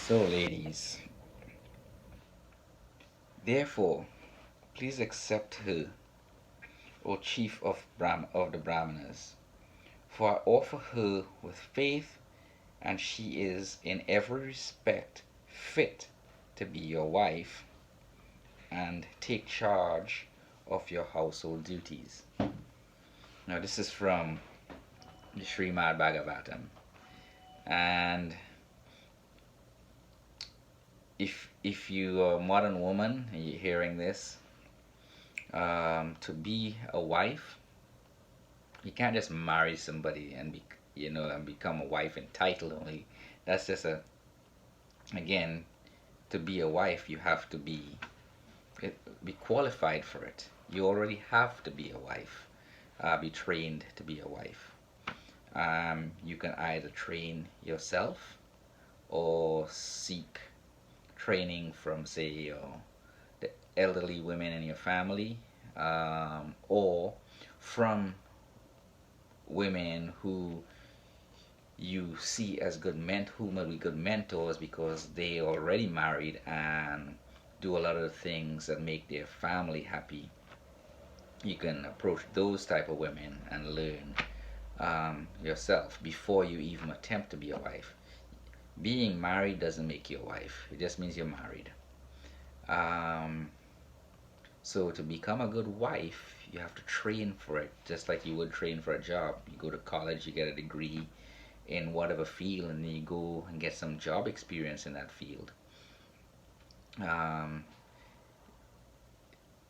So, ladies, therefore, please accept her, O chief of the Brahmanas, for I offer her with faith, and she is in every respect fit to be your wife and take charge of your household duties. Now, this is from the Srimad Bhagavatam, and if you are a modern woman and you're hearing this, to be a wife, you can't just marry somebody and become a wife in title only. That's just a again, to be a wife, you have to be qualified for it. You already have to be a wife, be trained to be a wife. You can either train yourself or seek training from, say, the elderly women in your family, or from women who you see as who may be good mentors because they already married and do a lot of the things that make their family happy. You can approach those type of women and learn yourself before you even attempt to be a wife. Being married doesn't make you a wife. It just means you're married. Um, so to become a good wife, you have to train for it, just like you would train for a job. You go to college, you get a degree in whatever field, and then you go and get some job experience in that field. Um,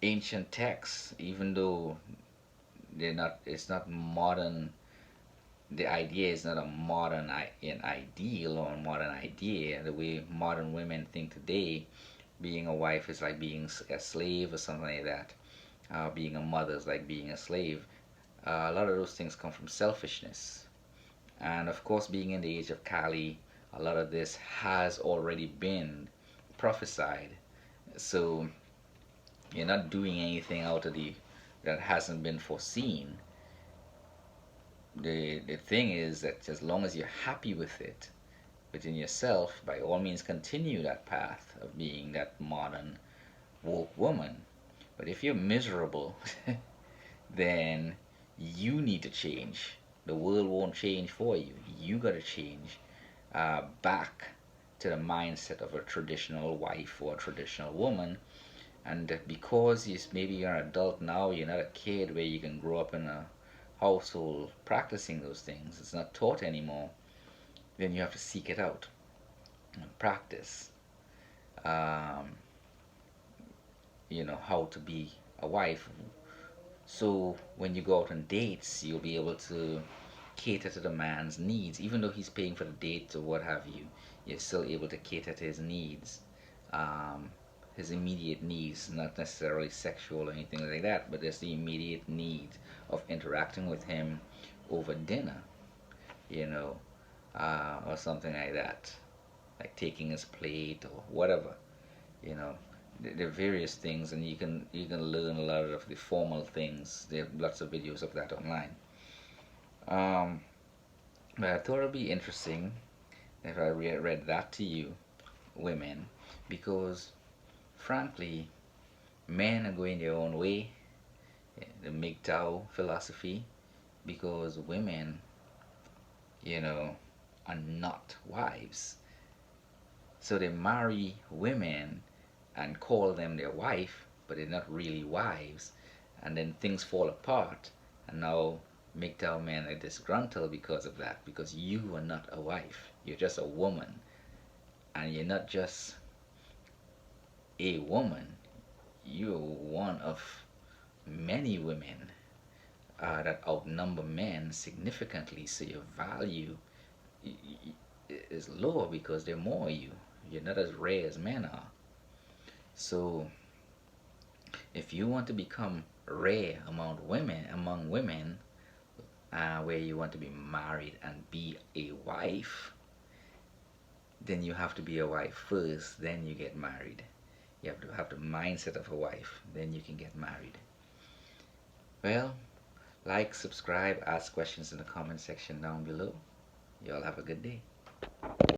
Ancient texts, even though it's not modern. The idea is not a modern an ideal or a modern idea. The way modern women think today, being a wife is like being a slave or something like that. Being a mother is like being a slave. A lot of those things come from selfishness. And of course, being in the age of Kali, a lot of this has already been prophesied. So you're not doing anything out of the that hasn't been foreseen. The thing is that as long as you're happy with it within yourself, by all means continue that path of being that modern woke woman. But if you're miserable, then you need to change. The world won't change for you. You got to change back to the mindset of a traditional wife or a traditional woman. And because maybe you're an adult now, you're not a kid where you can grow up in a household practicing those things. It's not taught anymore. Then you have to seek it out and practice. Um, how to be a wife. So when you go out on dates, you'll be able to cater to the man's needs, even though he's paying for the date or what have you. You're still able to cater to his needs, um, his immediate needs, not necessarily sexual or anything like that, but just the immediate need of interacting with him over dinner, you know, or something like that, like taking his plate or whatever, you know. There are various things, and you can learn a lot of the formal things. There are lots of videos of that online. Um, but I thought it'd be interesting if I read that to you, women, because frankly, men are going their own way, the MGTOW philosophy, because women, you know, are not wives. So they marry women and call them their wife, but they're not really wives. And then things fall apart, and now MGTOW men are disgruntled because of that, because you are not a wife. You're just a woman. And you're not just a woman, you're one of many women that outnumber men significantly. So your value is lower because there are more of you. You're not as rare as men are. So if you want to become rare among women, where you want to be married and be a wife, then you have to be a wife first, then you get married. You have to have the mindset of a wife, then you can get married. Well, like, subscribe, ask questions in the comment section down below. Y'all have a good day.